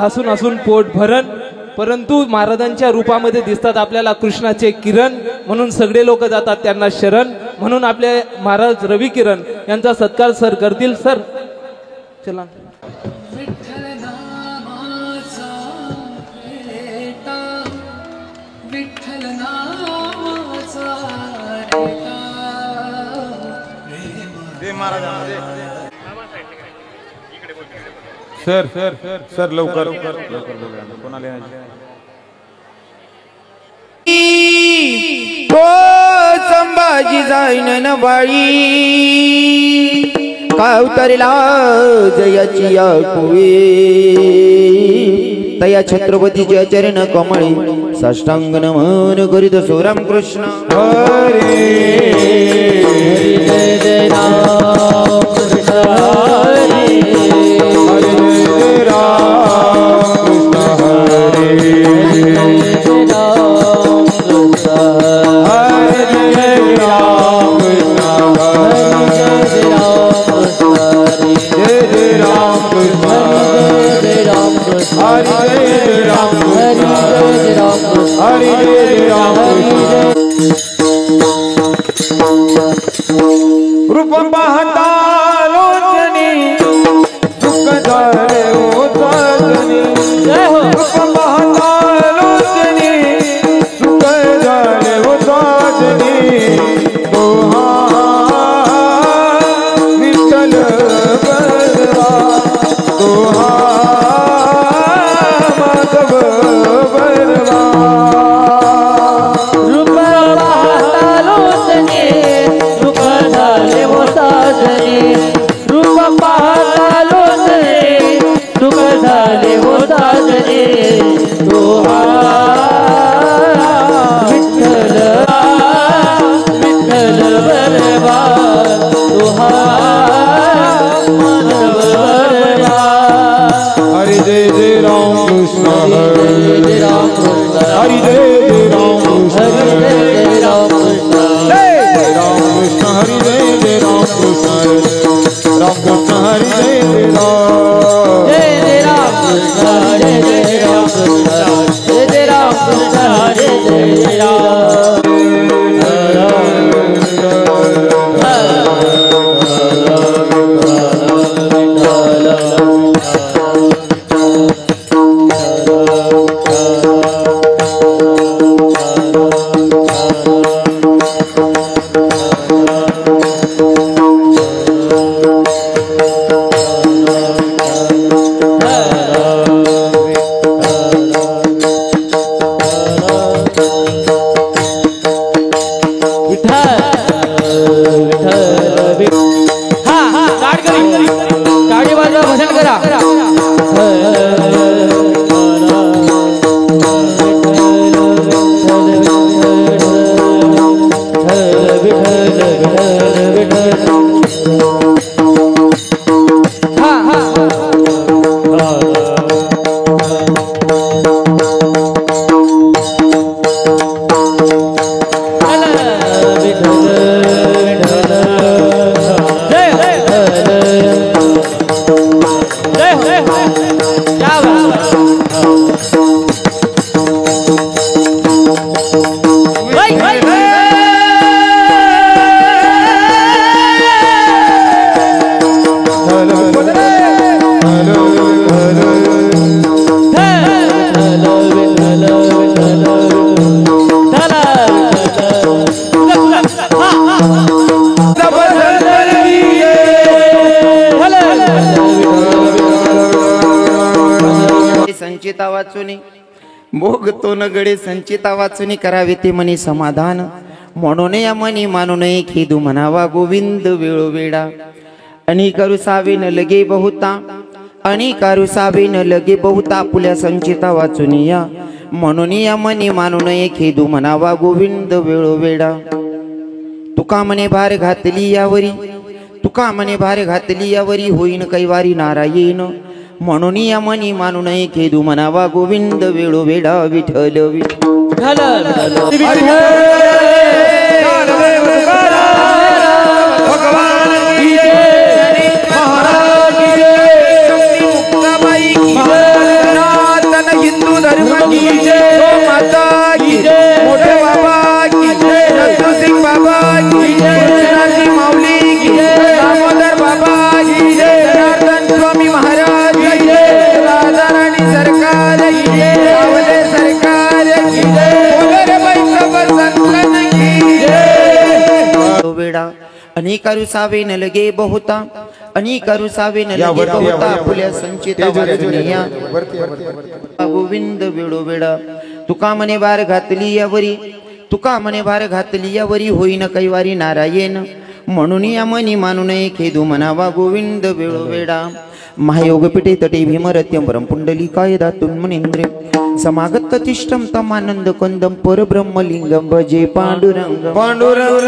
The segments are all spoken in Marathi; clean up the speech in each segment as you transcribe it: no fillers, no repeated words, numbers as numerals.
हसून हसून पोट भरण, परंतु महाराजांच्या रूपामध्ये दिसतात आपल्याला कृष्णाचे किरण, म्हणून सगळे लोक जातात त्यांना शरण. म्हणून आपले महाराज रवी किरण यांचा सत्कार सर करतील. सर चला. सर सर सर लवकर कोणाला संभाजी जाईन न बाळी कावतरला जयाची कुळी तया छत्रपतीच्या चरण कमळी साष्टांग नमन करीत सोराम कृष्ण हरे जय जय राम कृष्ण हरे रूप पाहता लोचनी दुःख झाले हो साजनी. रूप पाहता लोचनी सुख झाले हो साजनी. दोहा विठ्ठल बलवा दोहा माधव बलवा. रूप पाहता लोचनी सुख झाले हो साजनी. रूप पाहता लोचनी सुख झाले हो साजनी. दोहा विठ्ठल विठ्ठल बलवा दोहा माधव बलवा. हरि जय जय राम कृष्ण हरे राम कृष्ण हरि जय जय राम कृष्ण हरे राम कृष्ण जय राम कृष्ण हरि जय जय राम कृष्ण राम कृष्ण हरि जय जय राम जय राम कृष्ण हरे जय राम कृष्ण जय राम कृष्ण हरे जय राम. संचिता वाचुनी भोग तो न गडे संचिता वाचुनी करावे ते मनी समाधान. म्हणून या मनी मानून खेदू म्हणावा गोविंद वेळोवेळा. अनिकारू सावे न लगे बहुता अनिकारू सावे न लगे बहुता. पुल्या संचिता वाचुनी या म्हणून या मनी मानू नये खेदू म्हणावा गोविंद वेळोवेळा तुका म्हणे भार घातली यावरी तुका म्हणे भार घातली यावरी होईन कैवारी नारायण म्हणून या मनी मानू नये खेदू म्हणावा गोविंद वेळोवेळा विठ्ठल हिंदू धर्म की जय माता की जय मोठे बाबा की जय सिंह बाबा की जय कृष्णाजी माऊली की जय दामोदर बाबा की जय जनार्दन स्वामी महाराज की जय राधा राणी सरकार की जय सावले सरकार की जय बोले बाई सब संतन की जय वेडा अनेकारू सावे न लगे बहुता अनेकारू सावे न लगे बहुता फुल्या संचिता वाचनिया गोविंद वेळोवेळा तुका म्हणे भार घातली यावरी तुका म्हणे भार घातली यावरी होईन कैवारी नारायण म्हणून या मनी मानू नये खेदू म्हणावा गोविंद वेळोवेळा महायोग पिठे तटे भीमरत्यं परम पुंडलिकाय दातुन मनींद्रे समागत तिष्ठम तमानंद कंदम परब्रह्मलिंगम भजे पांडुरंग पांडुरंग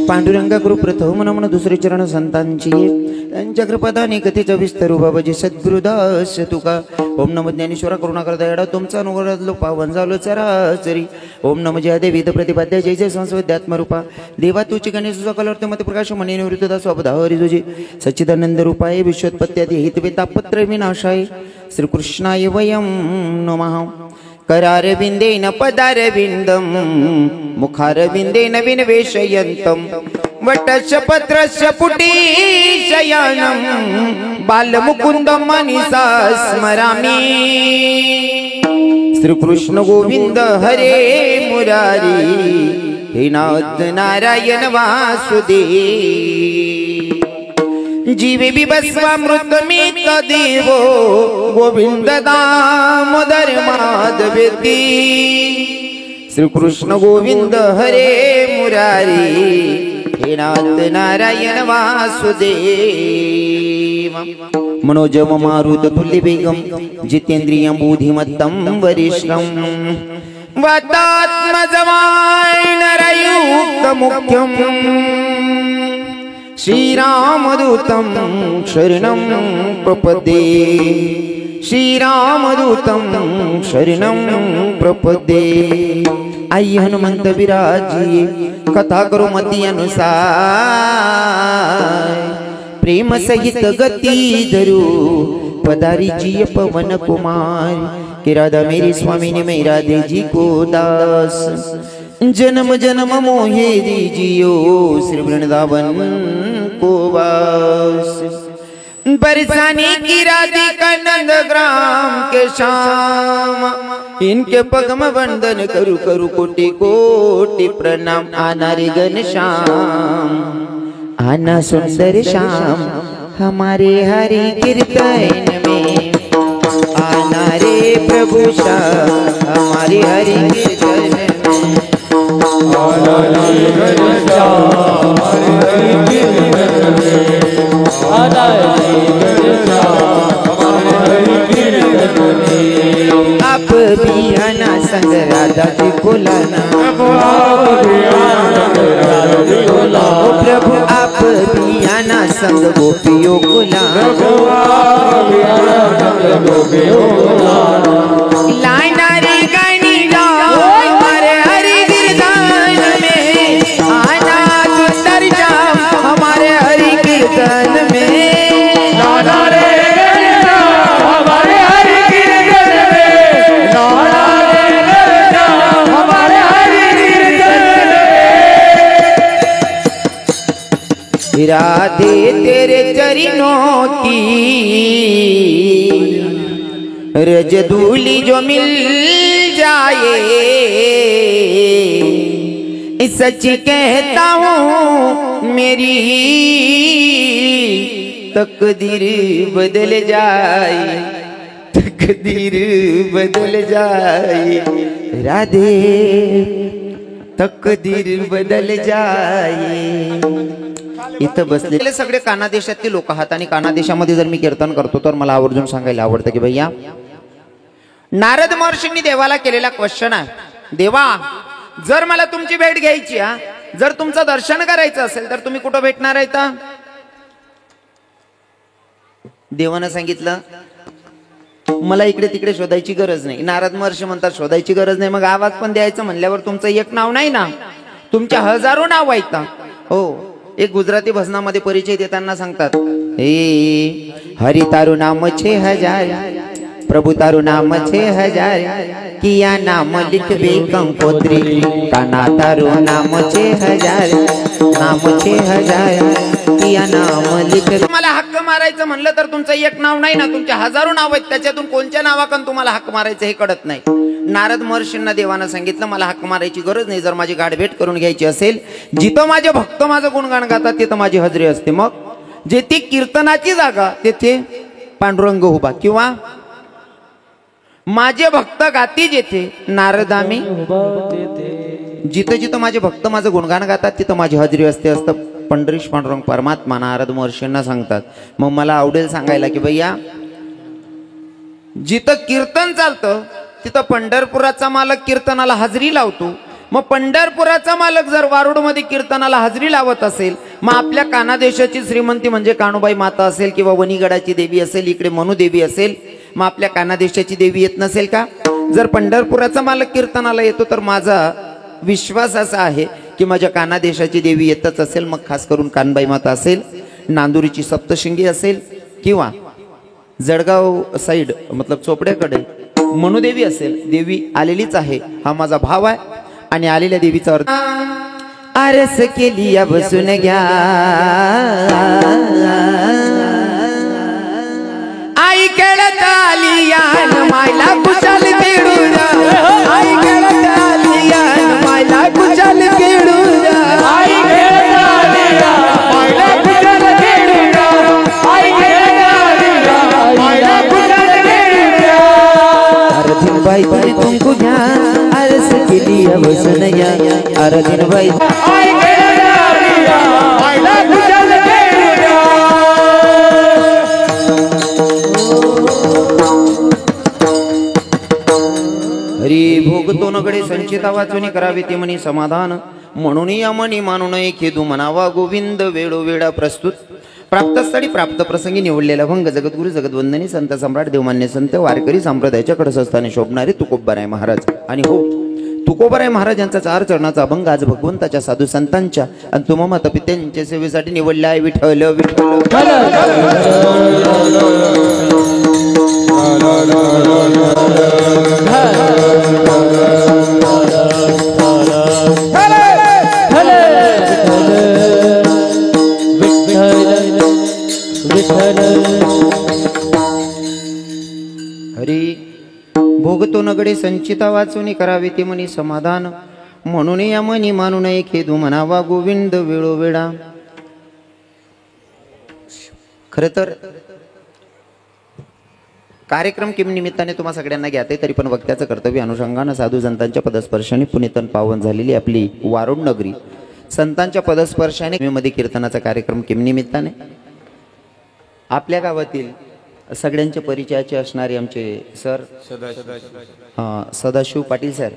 पांडुरंगा गुरु प्रथम नमन दुसरे चरण संतांची त्यांच्या कृपादाने कथेचा विस्तारू बाबाजी सद्गुरुदास तुका ओम नम ज्ञानेश्वरा करुणाकर दयाडा तुमचा अनुग्रहातलो पावन झालो चराचरी ओम नम जय देवी प्रतिपाद्या जय जय संस्वद्यात्मरूपा देवा तुची गणेश कलर्थ मत प्रकाश मने निवृत्तदा स्वपदा हरि तुझे सच्चिदानंद रूपाय विश्वोत्पत्त्यादि हितवे तापत्र विनाशाय श्रीकृष्णाय वयं नमः करारविंदेन पदारविंदम मुखारविंदेन विनवेशयन्तम वटस्य पत्रस्य पुटी शयानं बालमुकुन्दं मनसा स्मरामि श्रीकृष्ण गोविंद हरे मुरारी हे नाथ नारायण वासुदेव जीवे बिभस्वामृत मित देवो गोविंद दामोदर माधवेती श्रीकृष्ण गोविंद हरे मुरारी हे नाथ नारायण वासुदेव मनोजम मारुत तुल्य वेगम जितेंद्रियं बुद्धिमत्तं वरिष्ठं वातात्मजमाय नरयुक्त मुख्यं श्रीरामदूतं शरणं प्रपद्ये श्रीरामदूतं शरणं प्रपद्ये आई हनुमंत विराजी कथा करो मती अनुसार प्रेम सहित गती धरू पधारी जी पवन कुमार कि राधा मेरी स्वामी ने मेरा दे जी को दास जन्म जन्म मोहे दीजियो श्री वृंदावन को वास बरसाने की राधिका नंद ग्राम के शाम इनके पगम वंदन करू करू कोटि कोटि प्रणाम आना रे घनश्याम आना सुंदर श्याम हमारे हरि कीर्तन में आना रे प्रभु श्याम हमारे हरि कीर्तन में आना रे घनश्याम हमारे हरि कीर्तन में आना रे घनश्याम हमारे हरि कीर्तन में आप भी आना संग राधा जी को लाना आप भी आना संग राधा जी को लाना प्रभु आप भी आना संग गोपियो गुलाम लानारी गानी गाओ हमारे हरि कीर्तन में आना सुंदर श्याम हमारे हरि कीर्तन में लाना रे गणना हमारे हरि कीर्तन में लाना रे गणना हमारे हरि कीर्तन में राधे तेरे चरणों की रजधूली जो मिल जाए सच कहता हूँ मेरी तकदीर बदल जाए तकदीर बदल जाए राधे तकदीर बदल जाए इथं बसलेले सगळे कानादेशातले लोक आहात आणि कानादेशामध्ये जर मी कीर्तन करतो तर मला आवर्जून सांगायला आवडतं की भैया नारद महर्षींनी देवाला केलेला क्वेश्चन आहे देवा जर मला तुमची भेट घ्यायची जर तुमचं दर्शन करायचं असेल तर तुम्ही कुठं भेटणार आहे तर देवानं सांगितलं मला इकडे तिकडे शोधायची गरज नाही नारद महर्षी म्हणतात शोधायची गरज नाही मग आवाज पण द्यायचं म्हणल्यावर तुमचं एक नाव नाही ना तुमच्या हजारो नाव आहेत हो एक गुजराती भजनामध्ये परिचय देताना सांगतात हे हरि तारू नाम 6000 प्रभु तारू नाम 6000 किया नाम लिखबे कंकोत्री काना तारू नाम 6000 नाम 6000 किया नाम लिखबे तुम्हाला हक्क मारायचं म्हणलं तर तुमचं एक नाव नाही ना तुमच्या हजारो नाव आहेत त्याच्यातून कोणत्या नावाकन तुम्हाला हक्क मारायचं हे कळत नाही नारद महर्षींना देवानं सांगितलं मला हक्क मारायची गरज नाही जर माझी गाठभेट करून घ्यायची असेल जिथं माझे भक्त माझं गुणगान गातात तिथं माझी हजरी असते मग जेथे कीर्तनाची जागा तेथे पांडुरंग उभा किंवा माझे भक्त गाती जेथे नारदामी जिथं जिथं माझे भक्त माझं गुणगान गातात तिथं माझी हजरी असते असतं पंढरीश पांडुरंग परमात्मा नारद महर्षींना सांगतात मग मला आवडेल सांगायला की भैया जिथं कीर्तन चालतं तिथं पंढरपुराचा मालक कीर्तनाला हजरी लावतो मग पंढरपुराचा मालक जर वारुडमध्ये कीर्तनाला हजरी लावत असेल मग आपल्या कानादेशाची श्रीमंती म्हणजे काणूबाई माता असेल किंवा वणीगडाची देवी असेल इकडे मनुदेवी असेल मग आपल्या कानादेशाची देवी येत नसेल का जर पंढरपुराचा मालक कीर्तनाला येतो तर माझा विश्वास असा आहे की माझ्या कानादेशाची देवी येतच असेल मग खास करून कानबाई माता असेल नांदुरीची सप्तशृंगी असेल किंवा जळगाव साईड मतलब चोपड्याकडे मनुदेवी असेल देवी आलेलीच आहे हा माझा भाव आहे आणि आलेल्या देवीचा अर्थ आरस केली बसून घ्या आई खेळत आली यान मायला कुशाल खेळू आई खेळत आली यान मायला कुशाल खेळू आई खेळत आली मायला कुशाल खेळू आई खेळत आली मायला कुशाल खेळू अर्जुन बाई तुम्ही तुमको घ्या आरस केली बसून घ्या अर्जुन बाई आई खेळत आली मायला कुशाल खेळू हरी भोगतो नगडे संचिता वाचून करावे ते मनी समाधान म्हणून या मनी मानू नये खेदू म्हणावा गोविंद वेळोवेळा प्रस्तुत प्राप्तस्थळी प्राप्त प्रसंगी निवडलेला भंग जगद्गुरु जगद्वंदनी संत सम्राट देवमान्य संत वारकरी संप्रदायाच्या कडसस्थानी शोभणारे तुकोबराय महाराज आणि हो तुकोबराय महाराज यांचा 4 चरणाचा अभंग आज भगवंताच्या साधू संतांच्या आणि तुम्हा मातापित्यांच्या सेवेसाठी निवडला आहे विठ्ठल विठ्ठल हरी भोगतो नगडे संचिता वाचून करावे ते मनी समाधान म्हणून या मनी मानू नये खेदू म्हणावा गोविंद वेळोवेळा खर तर कार्यक्रम किम निमित्ताने तुम्हा सगळ्यांना घ्याते तरी पण वक्त्याचं कर्तव्य अनुषंगानं साधू संतांच्या पदस्पर्शाने पुनीतन पावन झालेली आपली वारुड नगरी संतांच्या पदस्पर्शाने मध्ये कीर्तनाचा कार्यक्रम किम निमित्ताने आपल्या गावातील सगळ्यांच्या परिचयाचे असणारे आमचे सर सदाशिव पाटील सर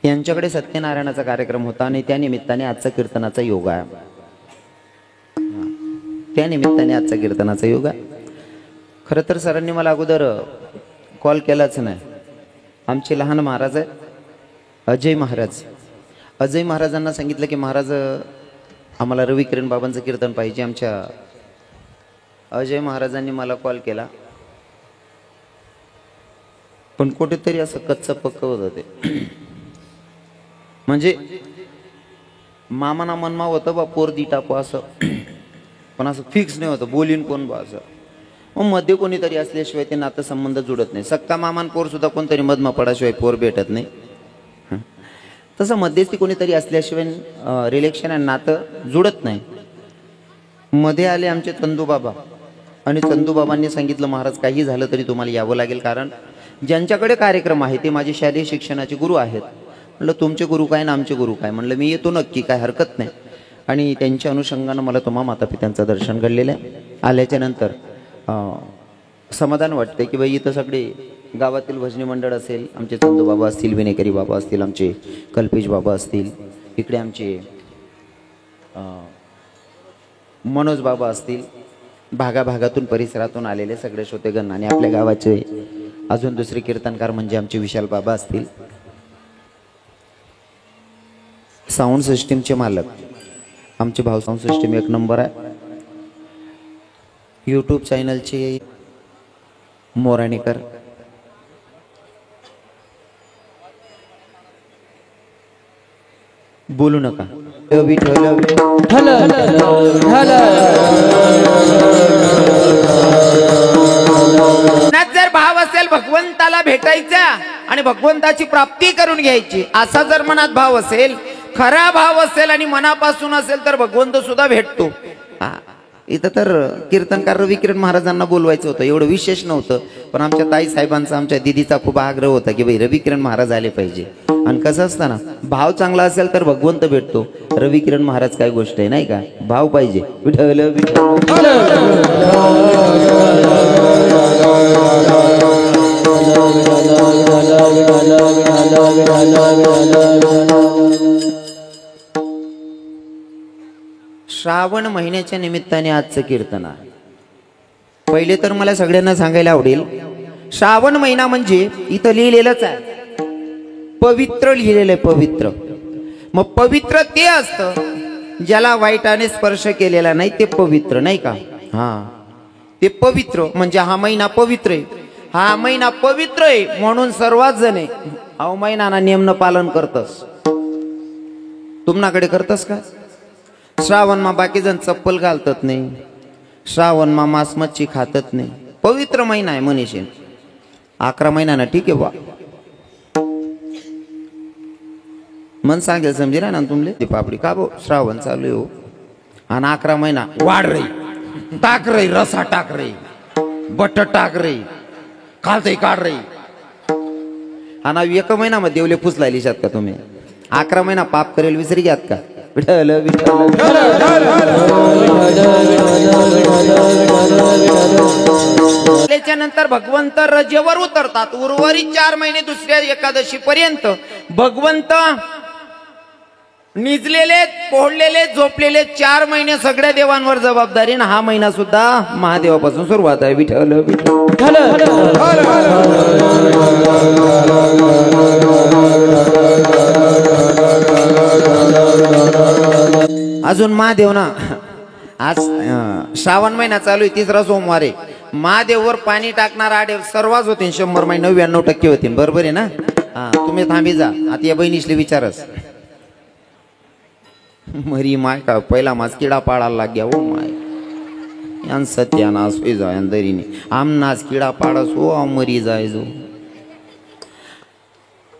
यांच्याकडे सत्यनारायणाचा कार्यक्रम होता आणि त्या निमित्ताने आजचा कीर्तनाचा योग आहे त्या निमित्ताने आजचा कीर्तनाचा योग आहे. खरं तर सरांनी मला अगोदर कॉल केलाच नाही. आमचे लहान महाराज आहेत अजय महाराज. अजय महाराजांना सांगितलं की महाराज आम्हाला रवी किरण बाबांचं कीर्तन पाहिजे. आमच्या अजय महाराजांनी मला कॉल केला, पण कुठेतरी असं कच्चं पक्क होतं ते. म्हणजे मामाना मनमा होतं बा पोर दी टाकू असं, पण असं फिक्स नाही होतं बोलीन कोण बा असं. मग मध्ये कोणीतरी असल्याशिवाय ते नातं संबंध जुडत नाही. सक्का मामान पोर सुद्धा कोणतरी मधमा पडाशिवाय पोर भेटत नाही. तसं मध्यस्थी कोणीतरी असल्याशिवाय रिलेक्शन आणि नातं जुडत नाही. मध्ये आले आमचे चंदूबाबा आणि चंदूबाबांनी सांगितलं महाराज काही झालं तरी तुम्हाला यावं लागेल, कारण ज्यांच्याकडे कार्यक्रम आहे ते माझे शालेय शिक्षणाचे गुरु आहेत. म्हणलं तुमचे गुरु काय ना आमचे गुरु काय. म्हणलं मी येतो नक्की, काय हरकत नाही. आणि त्यांच्या अनुषंगानं मला तुम्हा मातापित्यांचं दर्शन घडलेलं आहे. आल्याच्या नंतर समाधान वाटते की बाई इथं सगळे गावातील भजनी मंडळ असेल, आमचे चंदूबाबा असतील, विनेकरी बाबा असतील, आमचे कल्पेश बाबा असतील, इकडे आमचे मनोज बाबा असतील, भागाभागातून परिसरातून आलेले सगळे श्रोतेगण, आणि आपल्या गावाचे अजून दुसरे कीर्तनकार म्हणजे आमचे विशाल बाबा असतील. साऊंड सिस्टीमचे मालक आमचे भाऊ, साऊंड सिस्टीम एक नंबर आहे. यूट्यूब चॅनलचे मोराणेकर, बोलू नका. जर भाव असेल भगवंताला भेटायचा आणि भगवंताची प्राप्ती करून घ्यायची, असा जर मनात भाव असेल, खरा भाव असेल आणि मनापासून असेल तर भगवंत सुद्धा भेटतो. इथं तर कीर्तनकार रवी किरण महाराजांना बोलवायचं होतं, एवढं विशेष नव्हतं. पण आमच्या ताई साहेबांचा, आमच्या दिदीचा खूप आग्रह होता की भाई रवी किरण महाराज आले पाहिजे. आणि कसं असतं ना, भाव चांगला असेल तर भगवंत भेटतो. रवी किरण महाराज काय गोष्ट आहे नाही का, भाव पाहिजे. विठ्ठल श्रावण महिन्याच्या निमित्ताने आजचं कीर्तन आहे. पहिले तर मला सगळ्यांना सांगायला आवडेल, श्रावण महिना म्हणजे इथं लिहिलेलंच आहे पवित्र, लिहिलेलं आहे पवित्र. मग पवित्र ते असतं ज्याला वाईटाने स्पर्श केलेला नाही, ते पवित्र नाही का. हा, ते पवित्र म्हणजे हा महिना पवित्र आहे. हा महिना पवित्र आहे म्हणून सर्वात जण हा महिना नियमनं पालन करतस. तुम्हाकडे करतस का? श्रावण मा बाकी जण चप्पल घालतात नाही, श्रावण मा मांस मच्छी खातत नाही. पवित्र महिना आहे मनीषे. 11 महिना ठीक आहे बा, मन सांगेल समजेल ना तुमले. ती पापडी का बो श्रावण चालू आहे हो, आणि 11 महिना वाढ रही, टाक रही, रसा टाक रही, बट टाक रही, खालते काढ रही. आणि 1 महिन्यामध्ये देवले फुसलायली शात का तुम्ही? 11 महिना पाप करेल विसरी घ्यात का? त्याच्यानंतर भगवंत रजेवर उतरतात. उर्वरित 4 महिने दुसऱ्या एकादशी पर्यंत भगवंत निजलेले, पोहडलेले, झोपलेले 4 महिने सगळ्या देवांवर जबाबदारी. हा महिना सुद्धा महादेवापासून सुरुवात आहे. विठ्ठल अजून महादेव ना, आज श्रावण महिना चालू आहे, 3रा सोमवार आहे. महादेववर पाणी टाकणार आडेव सर्वच होते. 100 मै 99% होते. बरोबर आहे ना? हा, तुम्ही थांबी जा. आता या बहिणीसले विचारस, मरी माय का पहिला मास किडा पाडायला लाग्या हो माय. यान सत्यानाश होई जाय दरीने आमनाच किडा पाडस हो, मरी जाय जो.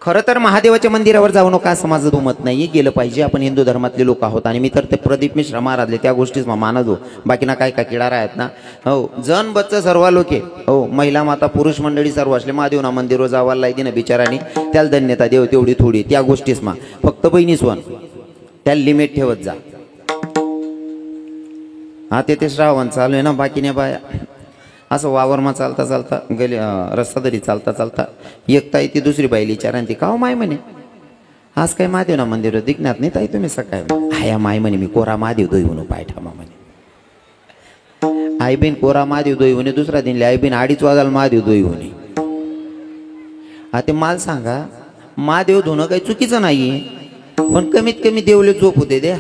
खरं तर महादेवाच्या मंदिरावर जाऊ नका असं माझं दुमत नाहीये. गेलं पाहिजे. आपण हिंदू धर्मातले लोक आहोत. आणि मी तर ते प्रदीप मिश्रा महाराजले त्या गोष्टीच मानतो. बाकी ना काय का किडारा आहेत ना. हो, जन बच्च सर्व लोके, हो, महिला माता पुरुष मंडळी सर्व असले महादेव ना मंदिरवर जावायला लायती ना बिचारानी. त्याला धन्यता देव तेवढी थोडी त्या गोष्टीच मा. फक्त बहिणीच वन त्याला लिमिट ठेवत जा. हा, ते श्रावण चालू आहे ना. बाकी नाही बाया असं वावरमा चालता चालता गेले रस्ता तरी चालता चालता एक ताई ती दुसरी बाईली विचारा, ती का माय म्हणे आज काय महादेव ना मंदिर दिखण्यात नाही ताई तुम्ही सकाळी. हाया माय म्हणे मी कोरा महादेव दोई म्हणून पाय ठामा म्हणे. आईबीन कोरा महादेव दोई होणे, दुसरा दिनले आईबीन 2:30 वाजायला महादेव दोई होणे. आता माल सांगा, महादेव धुणं काही चुकीचं नाहीये, पण कमीत कमी देवले झोप होते द्या.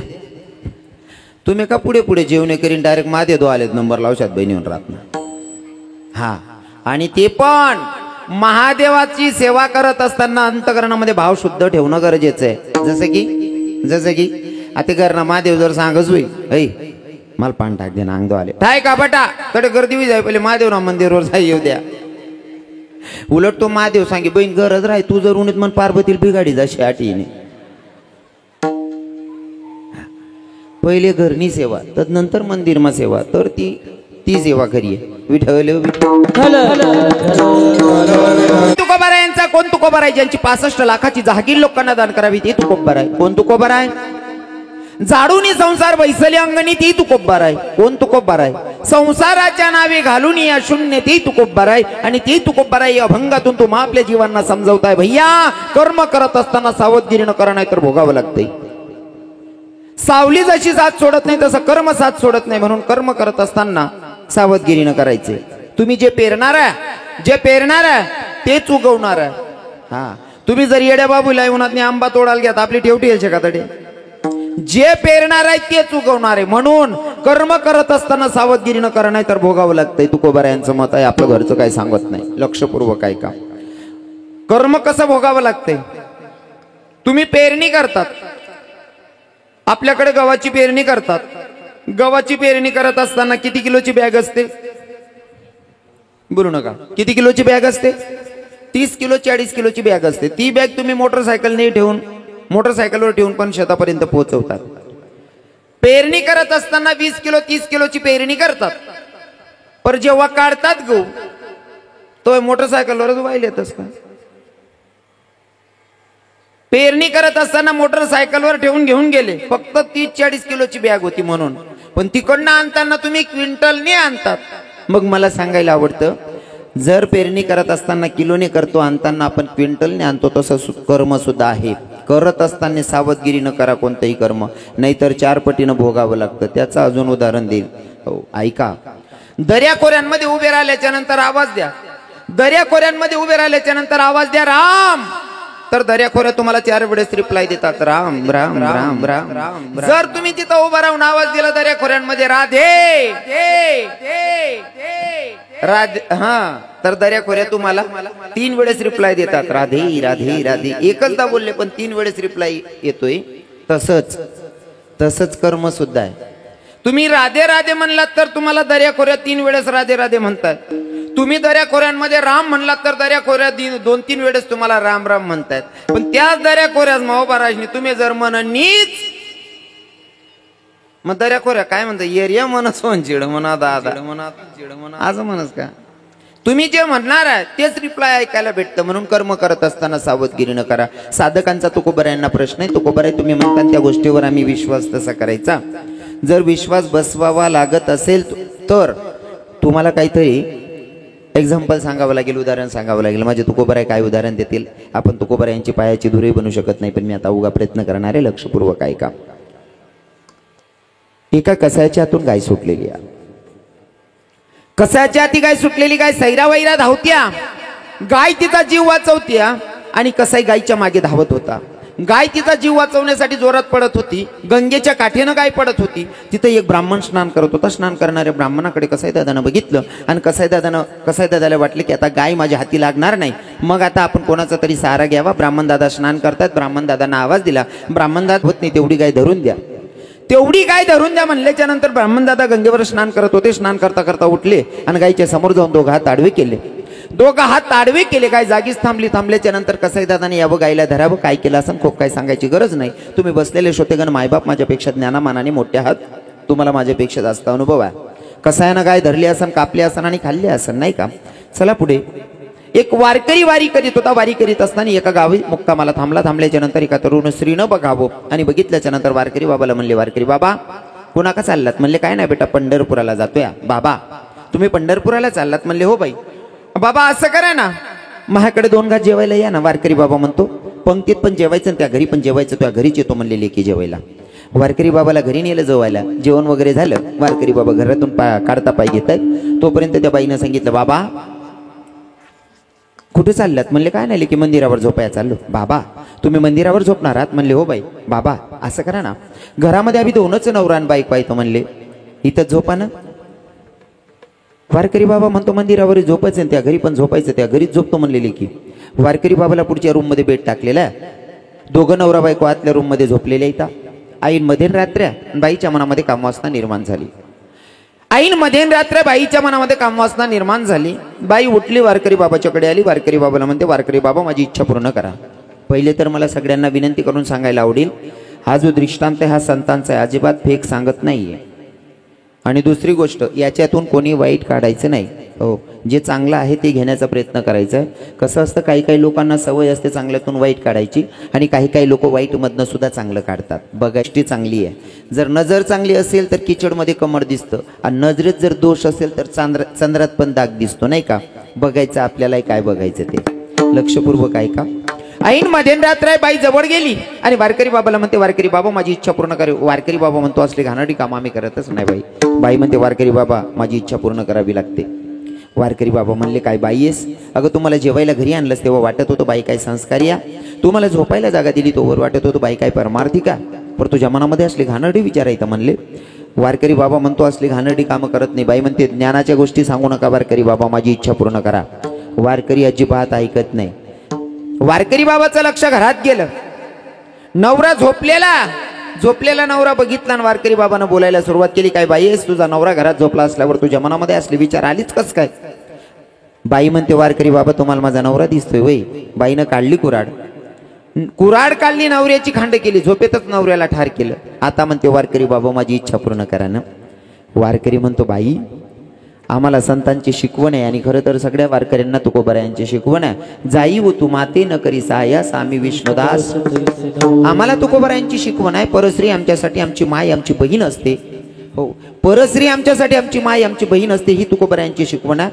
तुम्ही का पुढे पुढे जेवणे करीन डायरेक्ट महादेव धो आलेत नंबर लावशात बहिणीवर राहत ना. हा, आणि ते पण महादेवाची सेवा करत असताना अंतकरणामध्ये भाव शुद्ध ठेवणं गरजेचं आहे. जसं की आता करणं महादेव जर सांगच होई, ऐ मला पान टाक दे ना, अंग आले ठाय का बटा कडे गर्दी होई जाय, पहिले महादेवराव मंदिरवर जाई येऊ द्या. उलट तो महादेव सांगे बहीण गरज राही, तू जर उन्हीत मन पार्वतीला बिगाडी जशी आटीने. पहिले घरनी सेवा, तदनंतर मंदिरमा सेवा, तर ती सेवा करीये. विठ्ठल तुकोबारा यांचा कोण तुकोबारा आहे? ज्यांची 65 लाखाची जहागीर लोकांना दान करावी ती तुकोबारा आहे. कोण तुकोबारा आहे? झाडूनी संसार बैसले अंगणी ती तुकोबारा आहे. कोण तुकोबारा आहे? संसाराच्या नावे घालून या शून्य ती तुकोबारा आहे. आणि ती तुकोबारा या अभंगातून तुम्हा आपल्या जीवांना समजवताय, भैया कर्म करत असताना सावधगिरीनं करा, नाही तर भोगावं लागतंय. सावली जशी साथ सोडत नाही तसं कर्म साथ सोडत नाही, म्हणून कर्म करत असताना सावधगिरीनं करायचे. तुम्ही जे पेरणार आहे तेच उगवणार आहे. हा, तुम्ही जर येड्या बाबूला उन्हात आंबा तोडायला घ्यात, आपली ठेवटी येईल का तडे? जे पेरणार आहे तेच उगवणार आहे. म्हणून कर्म करत असताना सावधगिरीनं करा, नाही तर भोगावं लागतंय. तुकोबारा यांचं मत आहे. आपलं घरचं काही सांगत नाही, लक्षपूर्वक ऐका. कर्म कसं भोगावं लागतंय? तुम्ही पेरणी करतात, आपल्याकडे गव्हाची पेरणी करतात. गव्हाची पेरणी करत असताना किती किलोची बॅग असते? बोलू नका. किती किलोची बॅग असते? 30 किलो 40 किलोची बॅग असते. ती बॅग तुम्ही मोटरसायकलवर ठेवून पण शेतापर्यंत पोहोचवतात. पेरणी करत असताना 20 किलो 30 किलोची पेरणी करतात, पण जेव्हा काढतात गहू तो मोटरसायकलवरच वाईल येतच का? पेरणी करत असताना मोटरसायकलवर ठेवून घेऊन गेले, फक्त 30-40 किलोची बॅग होती म्हणून, पण तिकडनं आणताना तुम्ही क्विंटलने आणतात. मग मला सांगायला आवडतं, जर पेरणी करत असताना किलोने करतो, आणताना आपण क्विंटलने आणतो, तसं कर्म सुद्धा आहे. करत असताना सावधगिरीनं करा कोणतंही कर्म, नाहीतर 4 पटीनं भोगावं लागतं. त्याचं अजून उदाहरण देईल. हो, ऐका. दर्याखोऱ्यांमध्ये उभे राहिल्याच्या नंतर आवाज द्या. दर्याखोऱ्यांमध्ये उभे राहिल्याच्या नंतर आवाज द्या राम, तर दर्याखोऱ्या तुम्हाला 4 वेळेस रिप्लाय देतात, राम राम राम राम राम. जर तुम्ही तिथं उभा राहून आवाज दिला दर्याखोऱ्यांमध्ये राधे राधे, हा, तर दर्याखोऱ्या तुम्हाला 3 वेळेस रिप्लाय देतात, राधे राधे राधे. एकचदा बोलले पण 3 वेळेस रिप्लाय येतोय. तसंच कर्म सुद्धा आहे. तुम्ही राधे राधे म्हणलात तर तुम्हाला दर्याखोऱ्या 3 वेळेस राधे राधे म्हणतात. तुम्ही दर्याखोऱ्यांमध्ये राम म्हणलात तर दर्याखोऱ्या 2-3 वेळेस तुम्हाला राम राम म्हणतात. पण त्याच दर्याखोऱ्यात महाराजनी तुम्ही जर म्हणनीच, मग दर्याखोऱ्या काय म्हणतात? एरिया म्हणत चिड म्हणा दादा म्हणा असं म्हणस का? तुम्ही जे म्हणणार आहे तेच रिप्लाय ऐकायला भेटतं. म्हणून कर्म करत असताना सावधगिरीनं करा. साधकांचा तुकोबारायांना प्रश्न आहे, तुकोबाराय तुम्ही म्हणता त्या गोष्टीवर आम्ही विश्वास तसा करायचा. जर विश्वास बसवावा लागत असेल तर तुम्हाला काहीतरी एक्झाम्पल सांगावं लागेल, उदाहरण सांगावं लागेल. माझे तुकोबाराय काय उदाहरण देतील? आपण तुकोबारायांची पायाची धुरे बनू शकत नाही, पण मी आता उगा प्रयत्न करणार आहे. लक्षपूर्वक ऐका. एका कसायाच्या हातून गाय सुटलेली आहे. कसायाच्या हाती गाय सुटलेली. गाय सैरा वैरा धावत्या, गाय तिचा जीव वाचवत्या आणि कसाई गायच्या मागे धावत होता. गाय तिचा जीव वाचवण्यासाठी जोरात पडत होती. गंगेच्या काठीनं गाय पडत होती. तिथं एक ब्राह्मण स्नान करत होता. स्नान करणाऱ्या ब्राह्मणाकडे कसाई दादानं बघितलं आणि कसाई दादाला वाटलं की आता गाय माझ्या हाती लागणार नाही, मग आता आपण कोणाचा तरी सहारा घ्यावा. ब्राह्मण दादा स्नान करतात. ब्राह्मण दादांना आवाज दिला, ब्राह्मण दादा होत नाही, तेवढी गाय धरून द्या. तेवढी गाय धरून द्या म्हणल्याच्या नंतर ब्राह्मण दादा गंगेवर स्नान करत होते. स्नान करता करता उठले आणि गायच्या समोर जाऊन 2 हात आडवे केले. 2 हात आडवे केले. गाय जागीच थांबली. थांबल्याच्या नंतर कसाई दादाने यावं गायला धरावं. काय केलं असं खूप काय सांगायची गरज नाही. तुम्ही बसलेले श्रोतेगण, मायबाप माझ्यापेक्षा ज्ञानामानाने मोठे आहात, तुम्हाला माझ्यापेक्षा जास्त अनुभव आहे. कसायानं गाय धरली असन, कापली असन आणि खाल्ली असन, नाही का? चला पुढे. एक वारकरी वारी करीत होता. वारी करीत असताना एका गावी मुक्कामाला थांबला. थांबल्याच्या नंतर एका तरुण स्त्रीनं बघावं आणि बघितल्याच्या नंतर वारकरी बाबाला म्हणले, वारकरी बाबा पुन्हा का चाललात? म्हणले काय नाही बेटा, पंढरपुराला जातोय. बाबा तुम्ही पंढरपुराला चाललात? म्हणले हो बाई. बाबा असं करा ना, माझ्याकडे 2 घास जेवायला या ना. वारकरी बाबा म्हणतो, पंक्तीत पण जेवायचं त्या घरी पण जेवायचं, त्या घरीच येतो म्हणले लेकी जेवायला. वारकरी बाबाला घरी नेलं जेवायला, जेवण वगैरे झालं, वारकरी बाबा घरातून काढता पाय घेत आहेत. तोपर्यंत त्या बाईनं सांगितलं, बाबा कुठे चाललात? म्हणले काय नाही की मंदिरावर झोपाया चाललो. बाबा तुम्ही मंदिरावर झोपणार आहात? म्हणले हो बाई. बाबा असं करा ना, घरामध्ये आम्ही दोनच नवरा आणि बायको आहे, म्हणले इथं झोपा ना. वारकरी बाबा म्हणतो मंदिरावर झोपायचं, त्या घरी पण झोपायचं, त्या घरीच झोपतो म्हणलेली की. वारकरी बाबाला पुढच्या रूम मध्ये बेड टाकलेला, दोघं नवरा बायको आतल्या रूम मध्ये झोपलेल्या. इथं आईन मध्येन रात्र बाईच्या मनामध्ये कामवासना निर्माण झाली. आईन मध्येन रात्र बाईच्या मनामध्ये कामवासना निर्माण झाली. बाई उठली, वारकरी बाबाच्याकडे आली. वारकरी बाबाला म्हणते, वारकरी बाबा माझी इच्छा पूर्ण करा. पहिले तर मला सगळ्यांना विनंती करून सांगायला आवडेल, हा जो दृष्टांत आहे हा संतांचा आहे, अजिबात फेक सांगत नाहीये. आणि दुसरी गोष्ट, याच्यातून कोणी वाईट काढायचं नाही. हो, जे चांगलं आहे ते घेण्याचा प्रयत्न करायचा आहे. कसं असतं, काही काही लोकांना सवय असते चांगल्यातून वाईट काढायची, आणि काही काही लोक वाईटमधनं सुद्धा चांगलं काढतात. बघायची चांगली आहे. जर नजर चांगली असेल तर किचडमध्ये कमळ दिसतं, आणि नजरेत जर दोष असेल तर चंद्रात पण दाग दिसतो, नाही का? बघायचं आपल्याला काय बघायचं ते. लक्षपूर्वक आहे का? ऐन मध्येन रात्र बाई जवळ गेली आणि वारकरी बाबाला म्हणते, वारकरी बाबा माझी इच्छा पूर्ण करा. वारकरी बाबा म्हणतो, असले घाणेरडी काम आम्ही करतच नाही बाई. बाई म्हणते, वारकरी बाबा माझी इच्छा पूर्ण करावी लागते. वारकरी बाबा म्हणले, काय बाई आहेस? अगं तुम्हाला जेवायला घरी आणलंस तेव्हा वाटत होतं बाई काय संस्कारी या. तुम्हाला झोपायला जागा दिली तोवर वाटत होतं बाई काय परमार्थी का. पण तुझ्या मनामध्ये असले घाणेरडी विचार आहेत म्हणले. वारकरी बाबा म्हणतो, असली घाणेरडी कामं करत नाही. बाई म्हणते, ज्ञानाच्या गोष्टी सांगू नका वारकरी बाबा, माझी इच्छा पूर्ण करा. वारकरी अजिबात ऐकत नाही. वारकरी बाबाचं लक्ष घरात गेलं. नवरा झोपलेला नवरा बघितला आणि वारकरी बाबांना बोलायला सुरुवात केली, काय बाई आहेस? तुझा नवरा घरात झोपला असल्यावर तुझ्या मनामध्ये असले विचार आलीच कस काय? बाई म्हणते, वारकरी बाबा तुम्हाला माझा नवरा दिसतोय वय. बाईनं काढली कुराड काढली, नवऱ्याची खांड केली, झोपेतच नवऱ्याला ठार केलं. आता म्हणते, वारकरी बाबा माझी इच्छा पूर्ण करा ना. वारकरी म्हणतो, बाई आम्हाला संतांची शिकवण आहे, आणि खरं तर सगळ्या वारकऱ्यांना तुकोबरायांची शिकवण आहे. जाई व तू माते न करी सहाय्या सामी विष्णुदास. आम्हाला तुकोबरायांची शिकवण आहे. परश्री आमच्यासाठी आमची माय आमची बहीण असते. हो, परश्री आमच्यासाठी आमची माय आमची बहीण असते, ही तुकोबरायांची शिकवण आहे.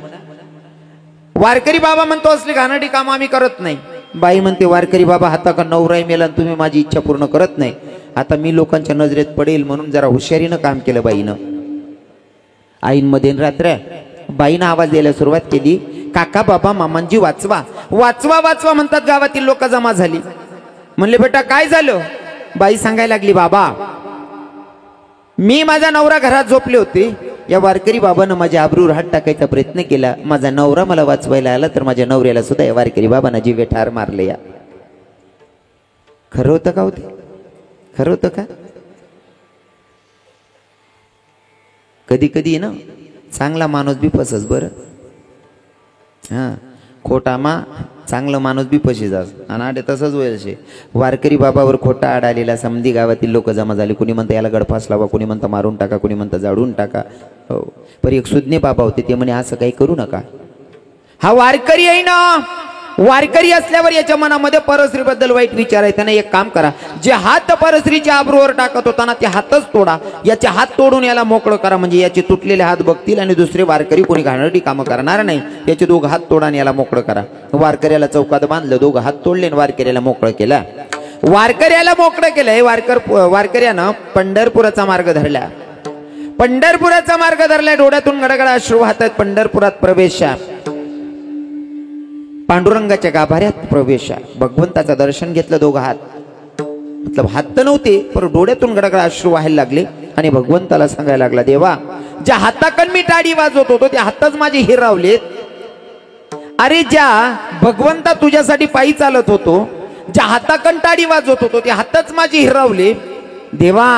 वारकरी बाबा म्हणतो, असली घाणेरडी काम आम्ही करत नाही. बाई म्हणते, वारकरी बाबा हाता का नवराय मेला तुम्ही माझी इच्छा पूर्ण करत नाही. आता मी लोकांच्या नजरेत पडेल म्हणून जरा हुशारीनं काम केलं बाईनं. आईंमध्ये रात्र बाईनं आवाज द्यायला सुरुवात केली, काका बाबा मामांजी वाचवा वाचवा वाचवा म्हणतात. गावातील लोक जमा झाली. म्हणले, बेटा काय झालं? बाई सांगायला लागली, बाबा मी माझा नवरा घरात झोपले होते. या वारकरी बाबानं माझ्या आबरूवर हात टाकायचा प्रयत्न केला. माझा नवरा मला वाचवायला आला तर माझ्या नवऱ्याला सुद्धा या वारकरी बाबांना जीवे ठार मारले. या खरं होतं का? होते खरं होतं का? कधी कधी ना चांगला माणूस बी फसस बरं. हां, खोटा मा चांगलं माणूस बी फशी जास. आणि आडे तसंच होईल शे. वारकरी बाबावर खोटा आड आलेला समधी गावातील लोक जमा झाले. कुणी म्हणतं याला गडफास लावा, कुणी म्हणतं मारून टाका, कुणी म्हणतं जाळून टाका. हो, पण एक सुज्ञ बाबा होते, ते म्हणे असं काही करू नका. हा वारकरी आहे ना, वारकरी असल्यावर याच्या मनामध्ये परश्रीबद्दल वाईट विचार आहे. त्याने एक काम करा, जे हात परश्रीच्या आबरूवर टाकत होता ना ते हातच तोडा. याचे हात तोडून याला मोकळं करा, म्हणजे याचे तुटलेले हात बघतील आणि दुसरे वारकरी कोणी घाणेरडी कामं करणार नाही. याचे दोघं हात तोडा आणि याला मोकळं करा. वारकऱ्याला चौकात बांधलं, दोघं हात तोडले आणि वारकऱ्याला मोकळं केला. वारकऱ्याला मोकळं केलंय. वारकऱ्यानं पंढरपुराचा मार्ग धरला. पंढरपुराचा मार्ग धरला. डोळ्यातून गडगड अश्रू वाहतात. पंढरपुरात प्रवेश, पांडुरंगाच्या गाभाऱ्यात प्रवेश. भगवंताचं दर्शन घेतलं. दोघं हात, मतलब हात तर नव्हते पण डोळ्यातून गडगड अश्रू व्हायला लागले. आणि भगवंताला सांगायला लागला, देवा ज्या हाताकन मी टाळी वाजवत होतो ते हातच माझे हिरावलेत. अरे ज्या भगवंता तुझ्यासाठी पायी चालत होतो, ज्या हाताकन टाळी वाजवत होतो ते हातच माझे हिरावले. देवा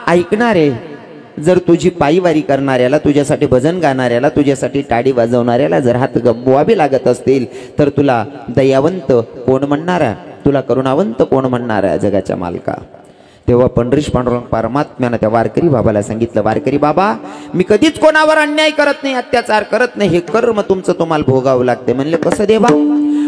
ऐकणार आहे, जर तुझी पायीवारी करणाऱ्याला, तुझ्यासाठी भजन गाणाऱ्याला, तुझ्यासाठी टाळी वाजवणाऱ्याला जर हात गमवावे लागत असतील तर तुला दयावंत कोण म्हणणारा, तुला करुणावंत कोण म्हणणारा जगाच्या मालका. तेव्हा पंढरीश पांडुरंग परमात्म्यानं त्या वारकरी बाबाला सांगितलं, वारकरी बाबा मी कधीच कोणावर अन्याय करत नाही, अत्याचार करत नाही. हे कर्म तुमचं तुम्हाला भोगावं लागते. म्हणले कसं देवा?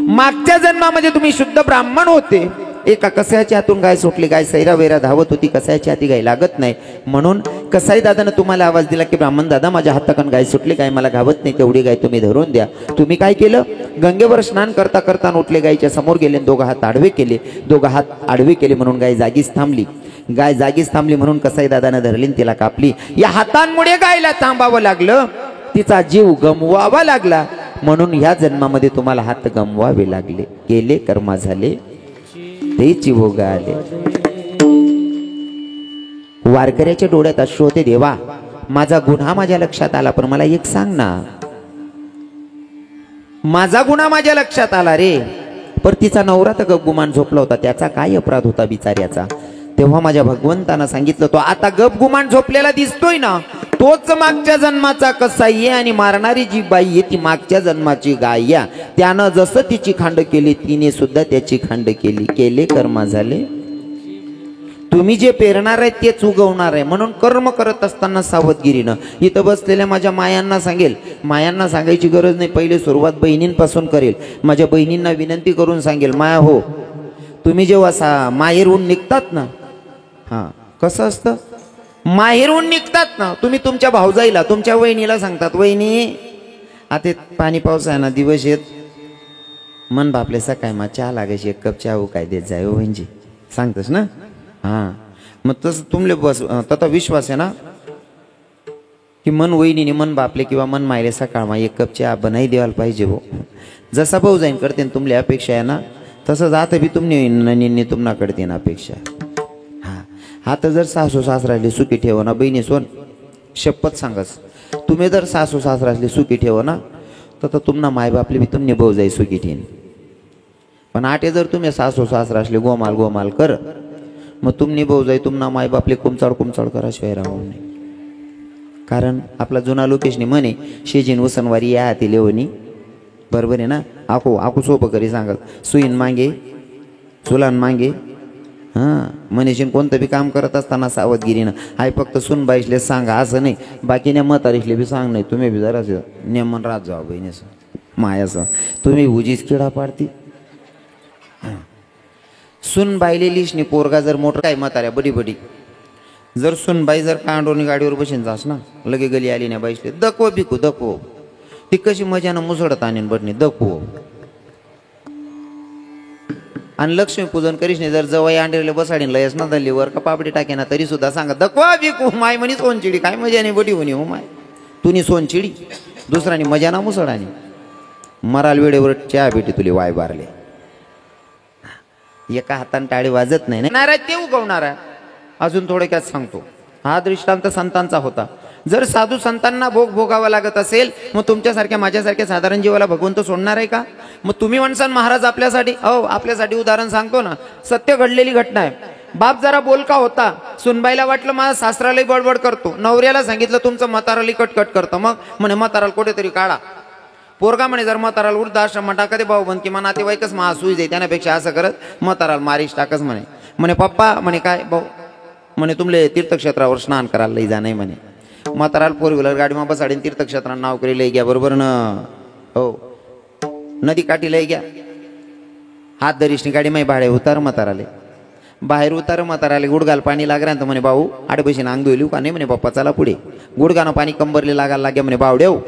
मागच्या जन्मामध्ये तुम्ही शुद्ध ब्राह्मण होते, एका कसायाच्या हातून गाय सुटली, गाय सैरा वैरा धावत होती, कसायाच्या हाती गाय लागत नाही. म्हणून कसाई दादानं तुम्हाला आवाज दिला की ब्राह्मण दादा माझ्या हाताकडून गाय सुटली, गाय मला घावत नाही, तेवढी गाय तुम्ही धरून द्या. तुम्ही काय केलं, गंगेवर स्नान करता करता उठले, गायच्या समोर गेले, दोघं हात आडवे केले, दोघं हात आडवे केले म्हणून गाय जागीच थांबली. गाय जागीच थांबली म्हणून कसाई दादानं धरली तिला कापली. या हातांमुळे गायला थांबावं लागलं, तिचा जीव गमवावा लागला. म्हणून ह्या जन्मामध्ये तुम्हाला हात गमवावे लागले. केले कर्मा झाले तेची भोग आले. वारकऱ्याच्या डोळ्यात अश्रू होते. देवा माझा गुन्हा माझ्या लक्षात आला, पण मला एक सांग ना, माझा गुन्हा माझ्या लक्षात आला रे, पर तिचा नवरा तर गपगुमान झोपला होता, त्याचा काय अपराध होता बिचाऱ्याचा. तेव्हा माझ्या भगवंतानं सांगितलं, तो आता गपगुमान झोपलेला दिसतोय ना, तोच मागच्या जन्माचा कसाई आहे आणि मारणारी जी बाई आहे ती मागच्या जन्माची गाय आहे. त्यानं जसं तिची खांड केली तिने सुद्धा त्याची खांड केली. केले कर्म झाले. तुम्ही जे पेरणार आहे तेच उगवणार आहे. म्हणून कर्म करत असताना सावधगिरीनं. इथं बसलेल्या माझ्या मायांना सांगेल, मायांना सांगायची गरज नाही, पहिले सुरुवात बहिणींपासून करेल. माझ्या बहिणींना विनंती करून सांगेल, माया हो, तुम्ही जेव्हा माहेरहून निघतात ना, हां कसं असतं, माहेरून निघतात ना, तुम्ही तुमच्या भाऊजाईला तुमच्या वहिनीला सांगतात, वहिनी आता पाणी पाऊस आहे ना, दिवस येत मन बापले सकाळी मग चहा लागायची, एक कप चहा काय देत जाय वहिनीजी, सांगतस ना. हां मग तसं तुमले बस तसा विश्वास आहे ना की मन वहिनीने मन बापले किंवा मन मायले सकाळ मा एक कप चहा बनाई द्यायला पाहिजे हो. जसा भाऊ जाईन करते तुमली अपेक्षा आहे ना, तसंच आता बी तुमने तुम्हाला करते ना अपेक्षा. आता जर सासू सासराले सुखी ठेव ना बहिणी सोन, शपथ सांगस, तुम्ही जर सासू सासराले सुखी ठेव ना तर तुम्हाला मायबापले बी तुमने भाऊ जाई सुखी ठेन. पण आटे जर तुम्ही सासू सासरासले गोमाल गोमाल कर, मग तुमने भाऊ जाई तुम्हाला मायबापले कुमचाड कुमचाड कराशिवाय राहू नये. कारण आपला जुना लोकेशने म्हणे, शेजीन उसनवारी या हाती लेवणी, बरोबर आहे ना. आखो आखो सोपं करी सांगत, सुईन मागे चुलान मागे. हां मनीषीन कोणतं बी काम करत असताना सावधगिरीनं. हाय फक्त सुनबाईसले सांगा असं नाही, बाकीने म्हातारीसले बी सांग नाही. तुम्ही बी जरा नेमन राहत जावा बहिणीसं मायासं, तुम्ही उजीच किडा पाडती. सुनबाईले लिशनी पोरगा जर मोटर काय म्हाताऱ्या बडी बडी, जर सुनबाई जर कांडोनी गाडीवर बसून जास ना, लगे गली आली ना बाईसले दकवो बिकू दकवो, ती कशी मजानं मुसळत आणीन बटणी दकवो. आणि लक्ष्मीपूजन करीश नाही, जर जवळ अंडेरले बसाडीन लयस ना दल्लीवर का पापडी टाके ना, तरी सुद्धा सांगा दकवा बिकू माय म्हणी सोनचिडी, काय मजाने बडी होणी हो माय, तुनी सोनचिडी दुसरानी मजाना मुसळानी. मराल वेळेवर चहा भेटी तुले वाय बारले. एका हाताने टाळी वाजत नाही ना, ते उगवणार आहे. अजून थोडक्यात सांगतो, हा दृष्टांत संतांचा होता. जर साधू संतांना भोग भोगावा लागत असेल, मग तुमच्यासारख्या माझ्यासारख्या साधारण जीवाला भगवंत सोडणार आहे का? मग तुम्ही म्हणसान महाराज आपल्यासाठी, अहो आपल्यासाठी उदाहरण सांगतो ना, सत्य घडलेली घटना आहे. बाप जरा बोलका होता, सुनबाईला वाटलं माझा सासरालाही बडबड करतो, नवऱ्याला सांगितलं तुमचं म्हाताराली कटकट करतं, मग म्हणे म्हाताराला कुठेतरी काढा. पोरगा म्हणे जर म्हाताराला वृद्धाश्रम टाका दे भाऊ बंद किंवा नातेवाईकच महासुई जाई, त्यापेक्षा असं करत म्हाताराला मारीश टाकच म्हणे. म्हणे पप्पा म्हणे काय भाऊ, म्हणे तुमले तीर्थक्षेत्रावर स्नान करायला लई जा नाही म्हणे. म्हाताराला फोर व्हीलर गाडी मा बसाडीन तीर्थक्षेत्रात नाव करी लई घ्या, बरोबर ना हो, नदी काठी लई घ्या, हात दरीशनी गाडी माही भाडे उतार म्हाताराले, बाहेर उतार म्हाताराले गुडगाल पाणी लागल्यानंतर म्हणे भाऊ आडे बशीन अंग धुईलू का नाही म्हणे पप्पा चला पुढे. गुडगानं पाणी कंबरले लागायला लागे म्हणे बावडेव,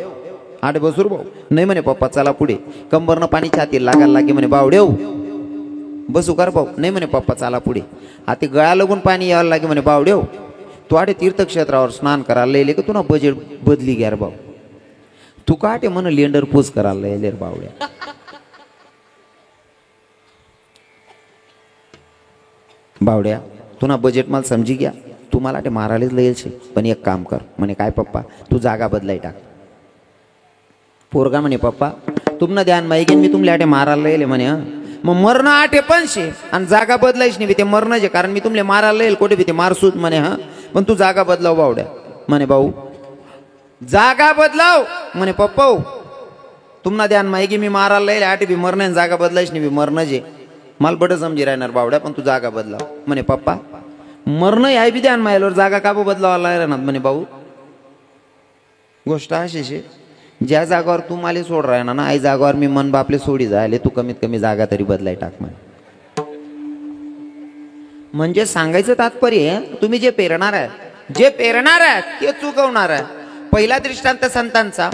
आठ बसूर भाऊ नाही म्हणे पप्पा चला पुढे. कंबरनं पाणी छाती लागायला लागे म्हणे बावडेव, बसू कर भाऊ नाही म्हणे पप्पा चला पुढे. आता गळा लागून पाणी यायला लागे म्हणे बावडेव, तू आडे तीर्थक्षेत्रावर स्नान करायला लिहिले का तुला बजेट बदली घ्या भाऊ, तू का आटे म्हण लेंडर पूज करायला लिहिले बावड्या. बावड्या तुला बजेट मला समजी घ्या, तू मला आटे मारायलाच लयेल, पण एक काम कर म्हणे काय पप्पा तू जागा बदलाई टाक. पोरगा म्हणे पप्पा तुमनं ध्यान माहिती मी तुमल्या आटे मारायला येईल म्हणे. मग मरण आटे पणशे आणि जागा बदलायच नाही ते मरणाचे, कारण मी तुमले मारायला येईल कोठे बी ते मारसूत म्हणे. हा पण तू जागा बदलाव बावड्या म्हणे भाऊ जागा बदलाव म्हणे पप्पा तुम्हाला ध्यान माहिती मी मारायला येईल आटे बी मरण जागा बदलायच नाही बी मरणजे, मला बड समजी राहणार बावड्या, पण तू जागा बदलाव म्हणे पप्पा. मरण आहे बी ध्यान मायल्यावर जागा का बदलावा राहणार म्हणे भाऊ. गोष्ट अशी ज्या जागावर तू मला सोड राहणार ना, आई जागावर मी मन बापले सोडी जायले, तू कमीत कमी जागा तरी बदलाय टाक म्हणे. म्हणजे सांगायचं तात्पर्य तुम्ही जे पेरणार आहे जे पेरणार आहे ते चुकवणार आहे. पहिला दृष्टांत संतांचा,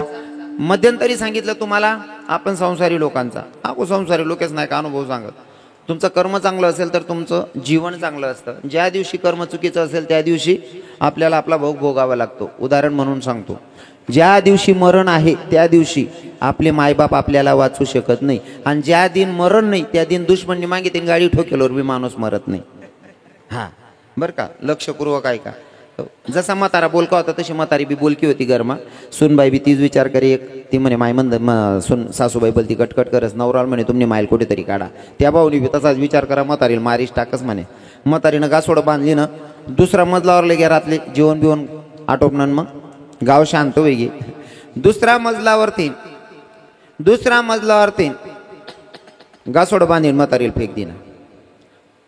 मध्यंतरी सांगितलं तुम्हाला आपण संसारी लोकांचा. अहो संसारी लोकच नाही का अनुभव सांगत. तुमचं कर्म चांगलं असेल तर तुमचं जीवन चांगलं असतं. ज्या दिवशी कर्म चुकीचं असेल त्या दिवशी आपल्याला आपला भोग भोगावा लागतो. उदाहरण म्हणून सांगतो, ज्या दिवशी मरण आहे त्या दिवशी आपले मायबाप आपल्याला वाचू शकत नाही. आणि ज्या दिन मरण नाही त्या दिन दुश्मननी मागितली गाडी ठोकेलवर बी माणूस मरत नाही. हा बरं का, लक्षपूर्वक ऐका. जसा म्हातारा बोलका होता तशी म्हातारी बी बोलकी होती गरमा. सुनबाई बी तीच विचार करे. एक ती म्हणे माय सुन सासूबाई बोलती कटकट करस. नवराल म्हणे तुमने माईल कुठेतरी काढा. त्या भाऊनी बी तसाच विचार करा, म्हातारीला मारीस टाकस म्हणे. म्हातारीनं गासोडं बांधली ना, दुसरा मजलावर लगे रातले जेवण बिवण आटोपणं, मग गाव शांत वेगळी. दुसरा मजलावरती गासोडं बांधीन म्हातारीला फेक दिना.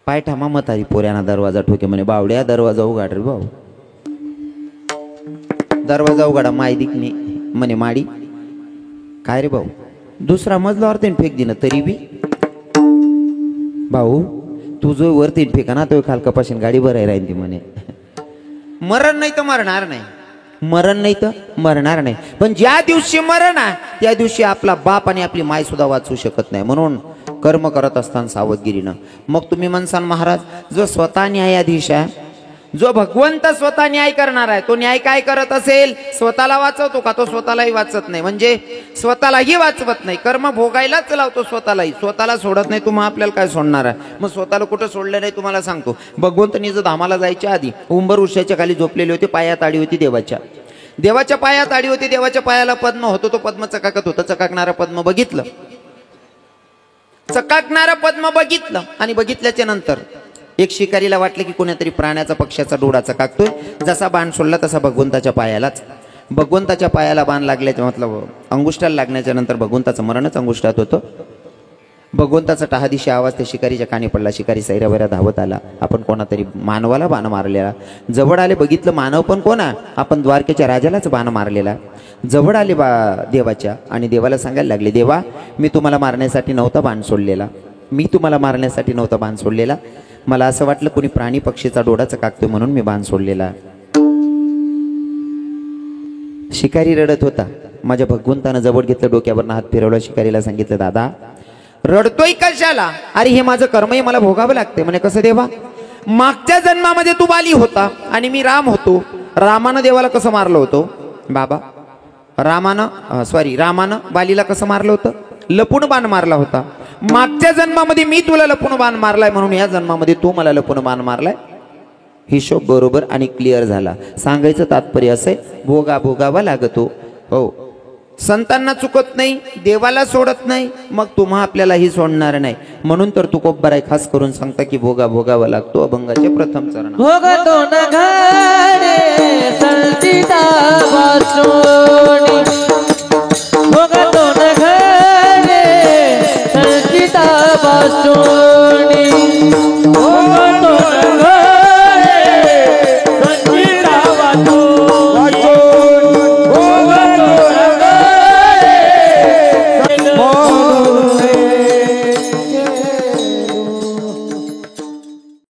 पाय ठामा म्हातारी पोऱ्याना दरवाजा ठोके म्हणे बावड्या दरवाजा उघाड रे भाऊ. दरवाजा उघाडा माय दिकनी म्हणे माडी. काय रे भाऊ, दुसरा मजलावरती फेक दिना तरी बी. भाऊ तू जो वरती फेका ना तो खाल कपाशीन गाडी भराय राहील ती म्हणे. मरण नाही तर मरणार नाही, मरण नाही तर मरणार नाही. पण ज्या दिवशी मरण आहे त्या दिवशी आपला बाप आणि आपली माय सुद्धा वाचू शकत नाही. म्हणून कर्म करत असताना सावधगिरीनं. मग तुम्ही म्हणसान महाराज जो स्वतः न्यायाधीश आहे, जो भगवंत स्वतः न्याय करणार आहे, तो न्याय काय करत असेल? स्वतःला वाचवतो का? तो स्वतःलाही वाचत नाही. म्हणजे स्वतःलाही वाचवत नाही, कर्म भोगायलाच लावतो स्वतःलाही. स्वतःला सोडत नाही. तुम्हा आपल्याला काय सोडणार आहे? मग स्वतःला कुठं सोडलं नाही तुम्हाला सांगतो. भगवंत निज धामाला जायच्या आधी उंबर वृक्षाच्या खाली झोपलेले होते. पायात आडी होती देवाच्या. देवाच्या पायात आडी होती. देवाच्या पायाला पद्म होतो. तो पद्म चकाकत होता. चकाकणारा पद्म बघितलं. चकाकणारा पद्म बघितलं आणि बघितल्याच्या नंतर एक शिकारीला वाटलं की कोणीतरी प्राण्याचा पक्ष्याचा डोळा चकाकतोय. जसा बाण सोडला तसा भगवंताच्या पायाला बाण लागल्याच्या मतलब अंगुष्ठाला लागण्याच्या नंतर भगवंताचं मरणच अंगुष्ठात होतं. भगवंताचा टहादिशी आवाज त्या शिकारीच्या कानी पडला. शिकारी सैरावैरा धावत आला. आपण कोणातरी मानवाला बाण मारलेला. जवळ आले, बघितलं मानव पण कोणा? आपण द्वारकेच्या राजालाच बाण मारलेला. जवळ आले देवाच्या आणि देवाला सांगायला लागले, देवा मी तुम्हाला मारण्यासाठी नव्हता बाण सोडलेला. मला असं वाटलं कोणी प्राणी पक्षीचा डोळा चकाकतोय म्हणून मी बाण सोडलेला. शिकारी रडत होता. माझ्या भगवंतानं जवळ घेतलं, डोक्यावरनं हात फिरवला. शिकारीला सांगितलं, दादा रडतोय कशाला? अरे हे माझं कर्मही मला भोगावं लागते. म्हणे कसं देवा? मागच्या जन्मामध्ये तू बाली होता आणि मी राम होतो. रामानं देवाला कसं मारलं होतं बाबा? रामानं बालीला कसं मारलं होतं? लपून बाण मारला होता. मागच्या जन्मामध्ये मी तुला लपून बाण मारलाय, म्हणून या जन्मामध्ये तू मला लपून बाण मारलाय. हिशोब बरोबर आणि क्लिअर झाला. सांगायचं तात्पर्य असे, भोगावा लागतो. हो, संतांना चुकत नाही, देवाला सोडत नाही, मग तुम्हा आपल्यालाही सोडणार नाही. म्हणून तर तुकोबराय खास करून सांगता की भोगावा लागतो. अभंगाचे प्रथम चरण. भोगतो न घडे संचिता वासोनी, भोगतो न घडे संचिता वासोनी.